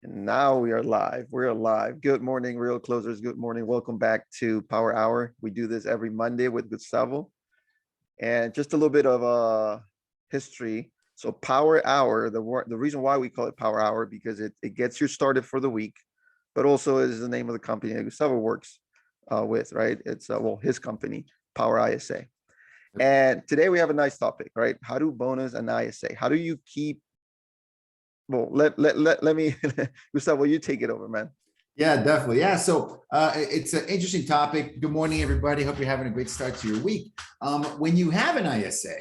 And now we are live. We're live. Good morning, real closers. Good morning. Welcome back to Power Hour. We do this every Monday with Gustavo. And just a little bit of history. So Power Hour, the reason why we call it Power Hour, because it gets you started for the week, but also is the name of the company that Gustavo works with, right? It's his company, Power ISA. And today we have a nice topic, right? How to bonus an ISA. How do you keep let me Gustavo, you take it over, man. Yeah, definitely. Yeah. So it's an interesting topic. Good morning, everybody. Hope you're having a great start to your week. When you have an ISA,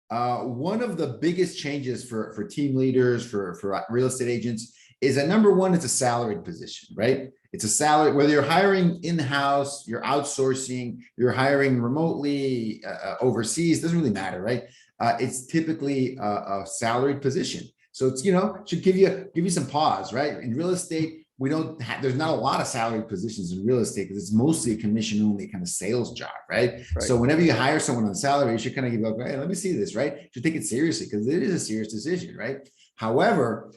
one of the biggest changes for team leaders, for real estate agents is that number one, it's a salaried position, right? It's a salary, whether you're hiring in-house, you're outsourcing, you're hiring remotely, overseas, doesn't really matter, right? It's typically a salaried position. So it's, should give you some pause, right? In real estate, there's not a lot of salaried positions in real estate because it's mostly a commission only kind of sales job, right? So whenever you hire someone on salary, you should kind of give up, hey, let me see this, right? You should take it seriously because it is a serious decision, right? However,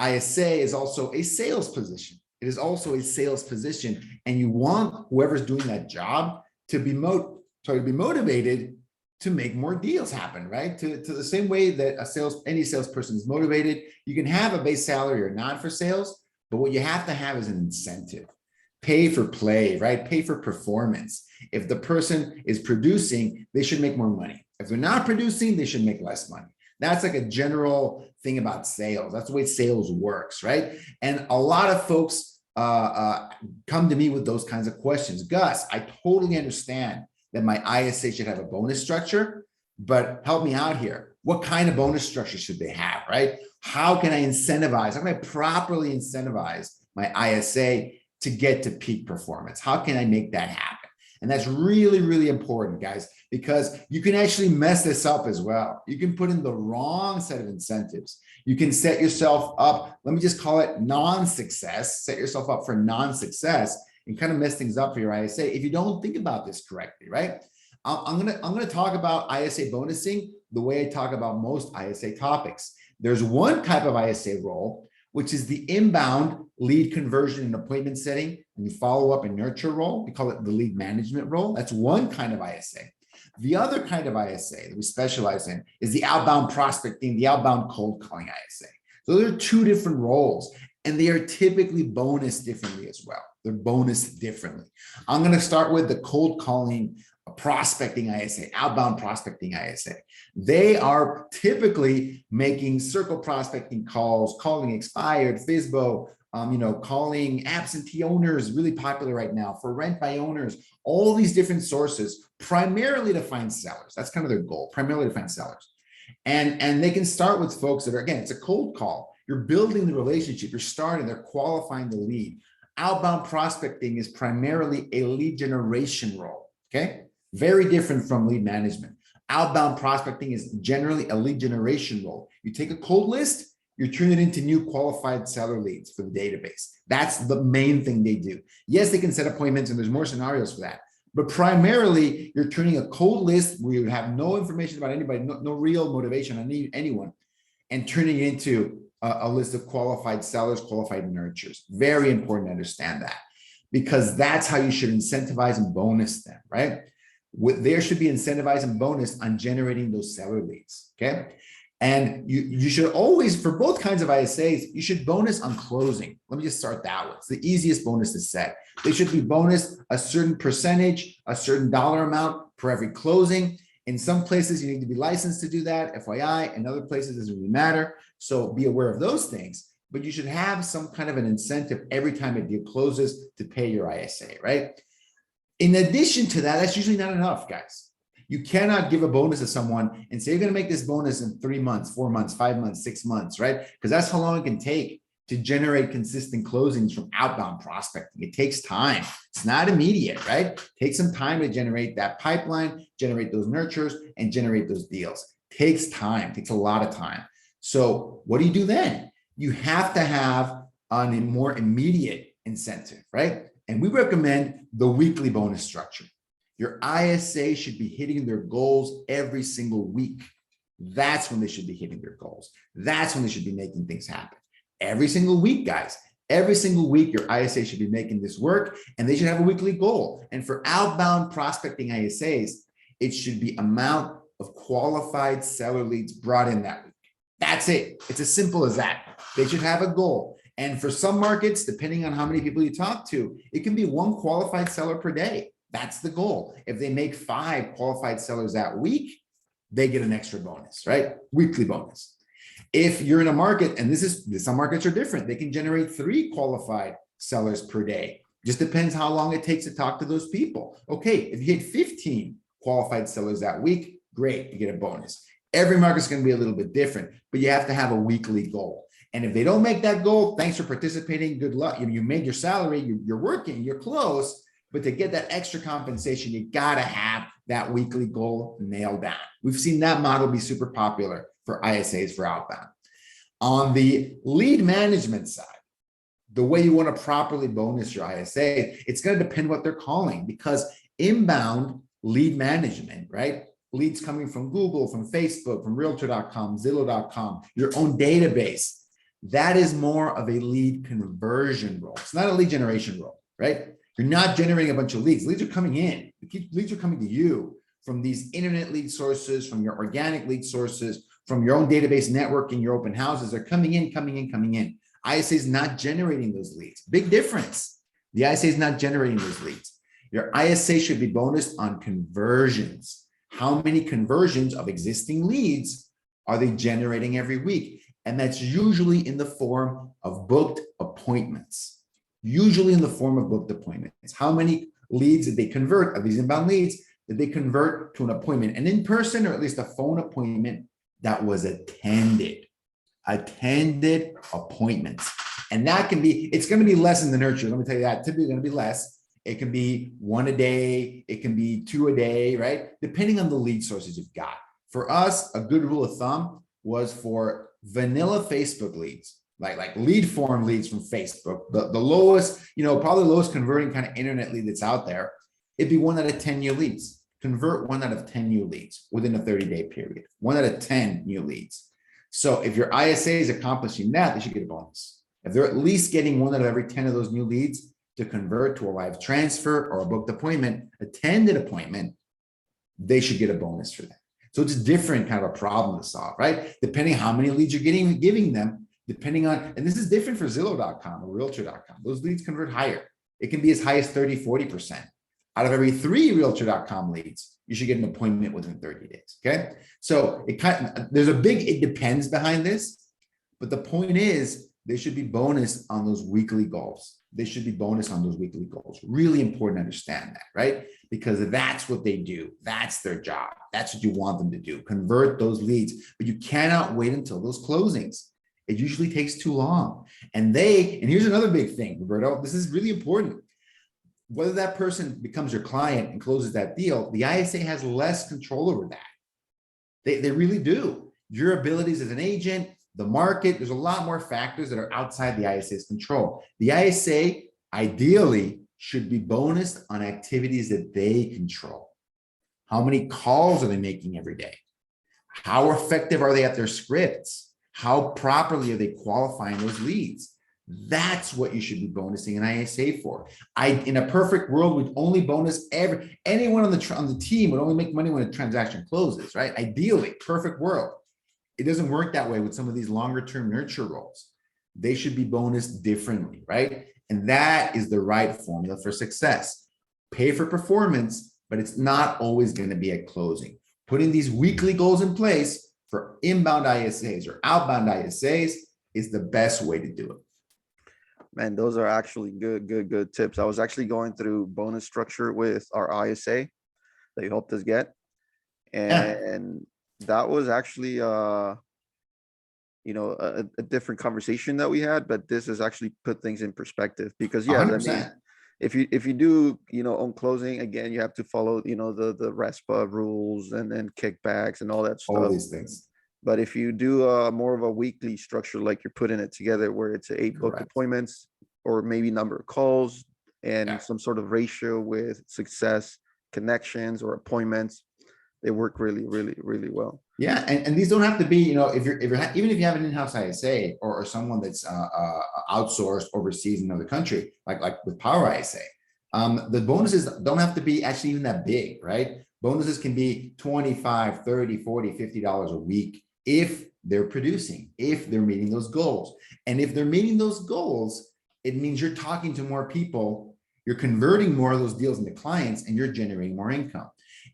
ISA is also a sales position. It is also a sales position, and you want whoever's doing that job to be motivated to make more deals happen, right? To the same way that any salesperson is motivated. You can have a base salary or not for sales, but what you have to have is an incentive. Pay for play, right? Pay for performance. If the person is producing, they should make more money. If they're not producing, they should make less money. That's like a general thing about sales. That's the way sales works, right? And a lot of folks come to me with those kinds of questions. Gus, I totally understand that my ISA should have a bonus structure, but help me out here. What kind of bonus structure should they have, right? How can I incentivize? How can I properly incentivize my ISA to get to peak performance? How can I make that happen? And that's really, really important, guys, because you can actually mess this up as well. You can put in the wrong set of incentives. You can set yourself up, let me just call it non-success, set yourself up for non-success and kind of mess things up for your ISA if you don't think about this correctly, right? I'm gonna talk about ISA bonusing the way I talk about most ISA topics. There's one type of ISA role, which is the inbound lead conversion and appointment setting and follow up and nurture role. We call it the lead management role. That's one kind of ISA. The other kind of ISA that we specialize in is the outbound prospecting, the outbound cold calling ISA. So there are two different roles, and they are typically bonused differently as well. They're bonused differently. I'm going to start with the cold calling prospecting ISA, outbound prospecting ISA. They are typically making circle prospecting calls, calling expired, FSBO, calling absentee owners, really popular right now, for rent by owners, all these different sources, primarily to find sellers. That's kind of their goal, primarily to find sellers. And they can start with folks that are, again, it's a cold call. You're building the relationship, you're starting, they're qualifying the lead. Outbound prospecting is primarily a lead generation role, okay? Very different from lead management. Outbound prospecting is generally a lead generation role. You take a cold list, you turn it into new qualified seller leads for the database. That's the main thing they do. Yes, they can set appointments and there's more scenarios for that. But primarily, you're turning a cold list where you have no information about anybody, no real motivation on anyone, and turning it into a list of qualified sellers, qualified nurtures. Very important to understand that, because that's how you should incentivize and bonus them, right? There should be incentivized and bonus on generating those seller leads, okay? And you should always, for both kinds of ISAs, you should bonus on closing. Let me just start that way. It's the easiest bonus to set. They should be bonused a certain percentage, a certain dollar amount for every closing. In some places, you need to be licensed to do that, FYI. In other places, it doesn't really matter. So be aware of those things. But you should have some kind of an incentive every time a deal closes to pay your ISA, right? In addition to that, that's usually not enough, guys. You cannot give a bonus to someone and say, you're going to make this bonus in 3 months, 4 months, 5 months, 6 months, right? Because that's how long it can take to generate consistent closings from outbound prospecting. It takes time. It's not immediate, right? Take some time to generate that pipeline, generate those nurtures, and generate those deals. Takes time, takes a lot of time. So what do you do then? You have to have a more immediate incentive, right? And we recommend the weekly bonus structure. Your ISA should be hitting their goals every single week. That's when they should be hitting their goals. That's when they should be making things happen. Every single week, guys. Every single week, your ISA should be making this work, and they should have a weekly goal. And for outbound prospecting ISAs, it should be amount of qualified seller leads brought in that week. That's it. It's as simple as that. They should have a goal. And for some markets, depending on how many people you talk to, it can be one qualified seller per day. That's the goal. If they make 5 qualified sellers that week, they get an extra bonus, right? Weekly bonus. If you're in a market, and some markets are different, they can generate 3 qualified sellers per day. Just depends how long it takes to talk to those people. Okay, if you hit 15 qualified sellers that week, great, you get a bonus. Every market's going to be a little bit different, but you have to have a weekly goal. And if they don't make that goal, thanks for participating. Good luck. You made your salary, you're working, you're close, but to get that extra compensation, you got to have that weekly goal nailed down. We've seen that model be super popular for ISAs for outbound. On the lead management side, the way you want to properly bonus your ISA, it's going to depend what they're calling, because inbound lead management, right? Leads coming from Google, from Facebook, from Realtor.com, Zillow.com, your own database. That is more of a lead conversion role. It's not a lead generation role, right? You're not generating a bunch of leads. Leads are coming in. Leads are coming to you from these internet lead sources, from your organic lead sources, from your own database networking, your open houses. They're coming in, coming in, coming in. ISA is not generating those leads. Big difference. The ISA is not generating those leads. Your ISA should be bonused on conversions. How many conversions of existing leads are they generating every week? And that's usually in the form of booked appointments. Usually in the form of booked appointments. How many leads did they convert of these inbound leads? Did they convert to an appointment, an in-person or at least a phone appointment that was attended appointments? And that can be, it's going to be less in the nurture. Let me tell you that. Typically going to be less. It can be 1 a day. It can be 2 a day, right? Depending on the lead sources you've got. For us, a good rule of thumb was for vanilla Facebook leads, like lead form leads from Facebook, the lowest, probably the lowest converting kind of internet lead that's out there. It'd be 1 out of 10 new leads. Convert 1 out of 10 new leads within a 30-day period. 1 out of 10 new leads. So if your ISA is accomplishing that, they should get a bonus. If they're at least getting 1 out of every 10 of those new leads to convert to a live transfer or a booked appointment, attended appointment, they should get a bonus for that. So it's a different kind of a problem to solve, right? Depending how many leads you're giving them, depending on, and this is different for Zillow.com or Realtor.com. Those leads convert higher. It can be as high as 30, 40%. Out of every 3 Realtor.com leads, you should get an appointment within 30 days, okay? So there's a big, it depends behind this, but the point is they should be bonused on those weekly goals. They should be bonused on those weekly goals. Really important to understand that, right? Because that's what they do. That's their job. That's what you want them to do. Convert those leads, but you cannot wait until those closings. It usually takes too long. And here's another big thing, Roberto, this is really important. Whether that person becomes your client and closes that deal, the ISA has less control over that. They really do. Your abilities as an agent, the market, there's a lot more factors that are outside the ISA's control. The ISA ideally should be bonused on activities that they control. How many calls are they making every day? How effective are they at their scripts? How properly are they qualifying those leads? That's what you should be bonusing an ISA for. In a perfect world, would only bonus anyone on the team would only make money when a transaction closes, right? Ideally, perfect world. It doesn't work that way with some of these longer term nurture roles. They should be bonused differently, right? And that is the right formula for success. Pay for performance, but it's not always going to be at closing. Putting these weekly goals in place for inbound ISAs or outbound ISAs is the best way to do it. Man, those are actually good tips. I was actually going through bonus structure with our ISA that you helped us get. And that was actually a different conversation that we had, but this has actually put things in perspective because yeah, 100%. I mean, if you do, on closing, again, you have to follow, the RESPA rules and then kickbacks and all that stuff. All these things. But if you do more of a weekly structure, like you're putting it together where it's 8 book appointments or maybe number of calls and some sort of ratio with success, connections or appointments, they work really, really, really well. Yeah, and these don't have to be, you know, if you're even if you have an in-house ISA or someone that's outsourced overseas in another country, like with Power ISA, the bonuses don't have to be actually even that big, right? Bonuses can be 25, 30, 40, $50 a week if they're producing, if they're meeting those goals. And if they're meeting those goals, it means you're talking to more people, you're converting more of those deals into clients, and you're generating more income.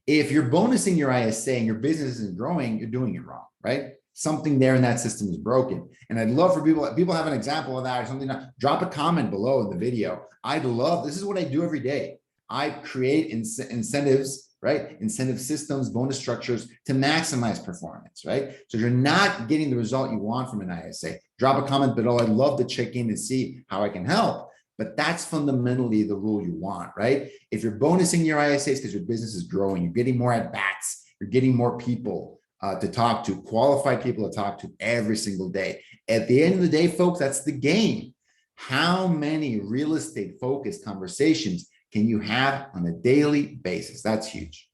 If you're bonusing your ISA and your business isn't growing, you're doing it wrong, right? Something there in that system is broken. And I'd love for people have an example of that or something. Drop a comment below in the video. I'd love, this is what I do every day. I create incentives, right? Incentive systems, bonus structures to maximize performance, right? So you're not getting the result you want from an ISA. Drop a comment below. I'd love to check in and see how I can help. But that's fundamentally the rule you want, right? If you're bonusing your ISAs because your business is growing, you're getting more at bats, you're getting more people to talk to, qualified people to talk to every single day. At the end of the day, folks, that's the game. How many real estate focused conversations can you have on a daily basis? That's huge.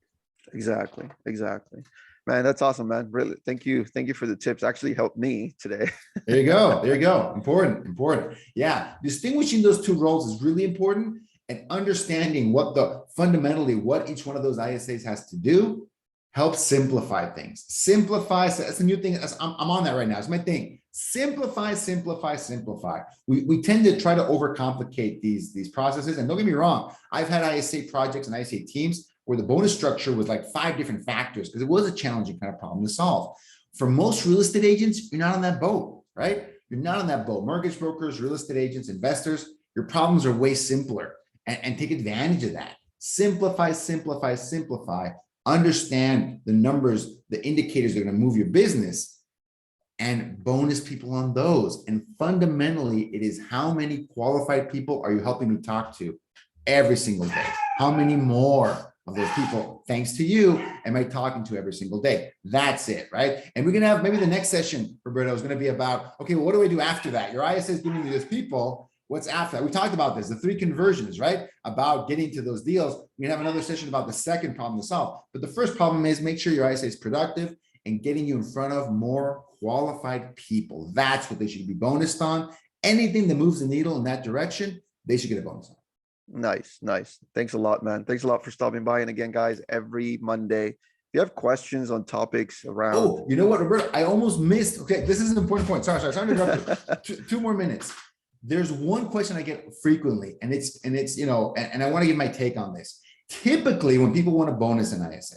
Exactly. Man, that's awesome, man. Really, thank you for the tips. Actually helped me today. There you go. Important. Yeah, distinguishing those two roles is really important, and understanding fundamentally what each one of those ISAs has to do helps simplify things. Simplify, that's a new thing. I'm on that right now. It's my thing. Simplify. We tend to try to overcomplicate these processes. And don't get me wrong, I've had ISA projects and ISA teams where the bonus structure was like 5 different factors because it was a challenging kind of problem to solve. For most real estate agents, you're not on that boat, right? You're not on that boat. Mortgage brokers, real estate agents, investors, your problems are way simpler, and take advantage of that. Simplify. Understand the numbers, the indicators that are going to move your business, and bonus people on those. And fundamentally, it is how many qualified people are you helping me talk to every single day? How many more of those people, thanks to you, am I talking to every single day? That's it, right? And we're gonna have maybe the next session, Roberto, is gonna be about, okay, well, what do I do after that? Your ISA is giving me those people. What's after that? We talked about this, the 3 conversions, right? About getting to those deals. We're gonna have another session about the second problem to solve. But the first problem is make sure your ISA is productive and getting you in front of more qualified people. That's what they should be bonused on. Anything that moves the needle in that direction, they should get a bonus on. Nice. Thanks a lot, man. Thanks a lot for stopping by. And again, guys, every Monday, if you have questions on topics around. Oh, you know what, Roberto? I almost missed. Okay, this is an important point. Sorry to interrupt you. Two more minutes. There's one question I get frequently, and it's you know, and I want to give my take on this. Typically, when people want a bonus in ISA,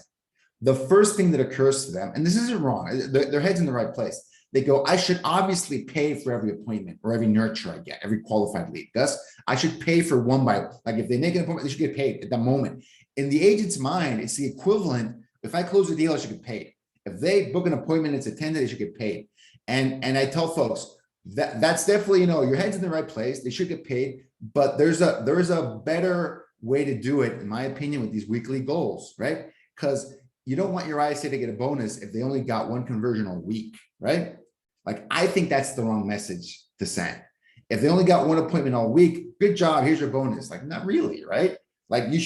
the first thing that occurs to them, and this isn't wrong, their head's in the right place. They go, I should obviously pay for every appointment or every nurture I get, every qualified lead. Thus, I should pay for one by, like if they make an appointment, they should get paid at that moment. In the agent's mind, it's the equivalent. If I close a deal, I should get paid. If they book an appointment, it's attended, they should get paid. And I tell folks that's definitely, you know, your head's in the right place. They should get paid, but there's a better way to do it, in my opinion, with these weekly goals, right? Because you don't want your ISA to get a bonus if they only got 1 conversion a week, right? Like, I think that's the wrong message to send. If they only got 1 appointment all week, good job, here's your bonus. Like, not really, right? Like you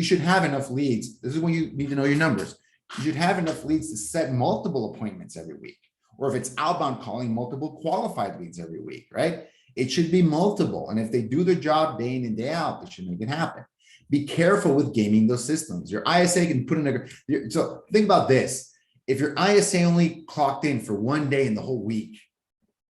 should have enough leads. This is when you need to know your numbers. You should have enough leads to set multiple appointments every week. Or if it's outbound calling, multiple qualified leads every week, right? It should be multiple. And if they do their job day in and day out, they should make it happen. Be careful with gaming those systems. Your ISA can put in a, so think about this. If your ISA only clocked in for 1 day in the whole week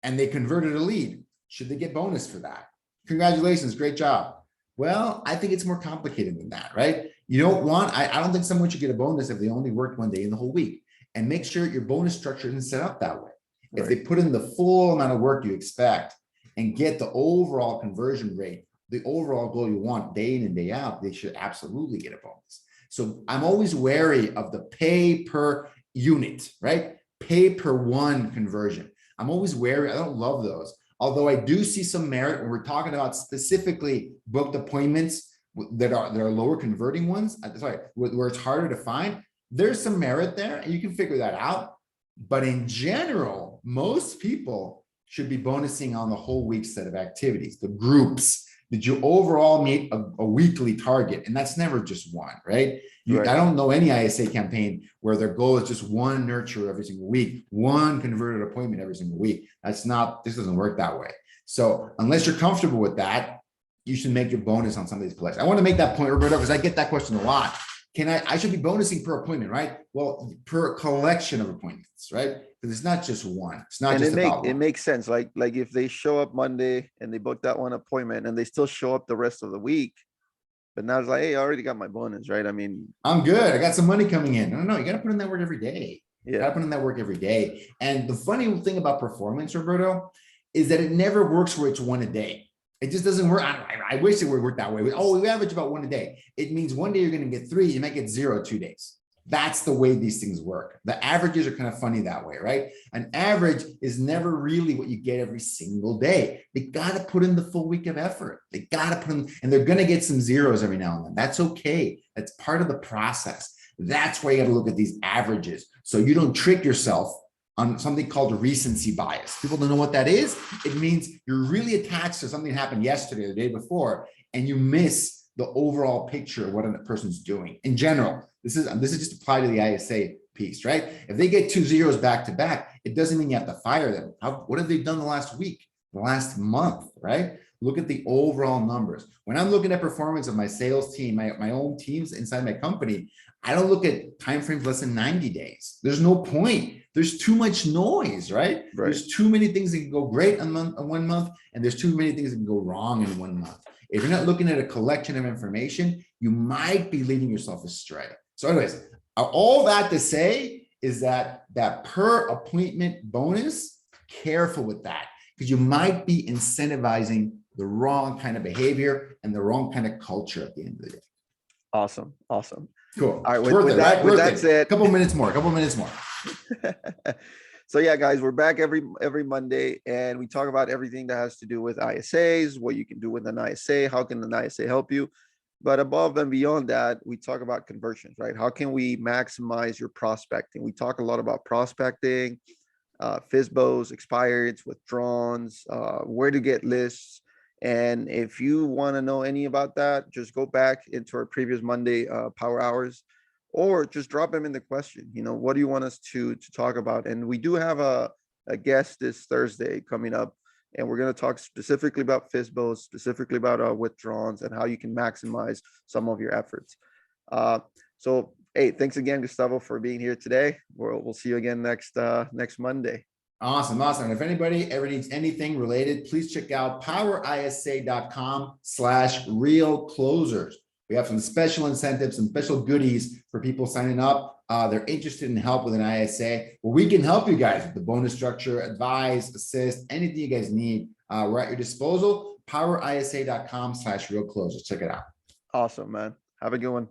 and they converted a lead, should they get bonus for that? Congratulations, great job. Well, I think it's more complicated than that, right? You don't want, I don't think someone should get a bonus if they only worked 1 day in the whole week. And make sure your bonus structure isn't set up that way. If they put in the full amount of work you expect and get the overall conversion rate, the overall goal you want day in and day out, they should absolutely get a bonus. So I'm always wary of the pay per unit, right? Pay per 1 conversion. I'm always wary. I don't love those. Although I do see some merit when we're talking about specifically booked appointments that are lower converting ones, where it's harder to find. There's some merit there and you can figure that out. But in general, most people should be bonusing on the whole week set of activities, the groups, did you overall meet a weekly target? And that's never just one, right? Right. I don't know any ISA campaign where their goal is just one nurture every single week, one converted appointment every single week. This doesn't work that way. So unless you're comfortable with that, you should make your bonus on some of these collections. I want to make that point, Roberto, because I get that question a lot. I should be bonusing per appointment, right? Well, per collection of appointments, right? Because it's not just one. It's not just about it one. makes sense. Like if they show up Monday and they book that one appointment and they still show up the rest of the week, but now it's like, hey, I already got my bonus, right? I mean, I'm good. I got some money coming in. No, you got to put in that work every day. You got yeah, to put in that work every day. And the funny thing about performance, Roberto, is that it never works where it's one a day. It just doesn't work. I wish it would work that way. We average about one a day. It means one day you're going to get 3, you might get 0 2 days. That's the way these things work. The averages are kind of funny that way, right? An average is never really what you get every single day. They got to put in the full week of effort. They got to put in, and they're going to get some zeros every now and then. That's okay. That's part of the process. That's why you got to look at these averages. So you don't trick yourself on something called recency bias. People don't know what that is. It means you're really attached to something that happened yesterday or the day before, and you miss the overall picture of what a person's doing in general. This is just applied to the ISA piece, right? If they get 2 zeros back to back, it doesn't mean you have to fire them. What have they done the last week, the last month, right? Look at the overall numbers. When I'm looking at performance of my sales team, my own teams inside my company, I don't look at timeframes less than 90 days. There's no point. There's too much noise, right? There's too many things that can go great in 1 month, and there's too many things that can go wrong in 1 month. If you're not looking at a collection of information, you might be leading yourself astray. So anyways, all that to say is that per appointment bonus, careful with that, because you might be incentivizing the wrong kind of behavior and the wrong kind of culture at the end of the day. Awesome. Cool. All right, with that said, couple minutes more. So yeah, guys, we're back every Monday, and we talk about everything that has to do with ISAs, what you can do with an ISA, how can an ISA help you. But above and beyond that, we talk about conversions, right? How can we maximize your prospecting? We talk a lot about prospecting, FSBOs, expireds, withdrawals, where to get lists. And if you want to know any about that, just go back into our previous Monday power hours, or just drop them in the question. What do you want us to talk about? And we do have a guest this Thursday coming up, and we're going to talk specifically about FSBOs, specifically about withdrawals and how you can maximize some of your efforts. So, hey, thanks again, Gustavo, for being here today. We'll see you again next Monday. Awesome. And if anybody ever needs anything related, please check out powerisa.com/real closers. We have some special incentives, some special goodies for people signing up. They're interested in help with an ISA. Well, we can help you guys with the bonus structure, advise, assist, anything you guys need. We're at your disposal. powerisa.com/real closers. Check it out. Awesome, man. Have a good one.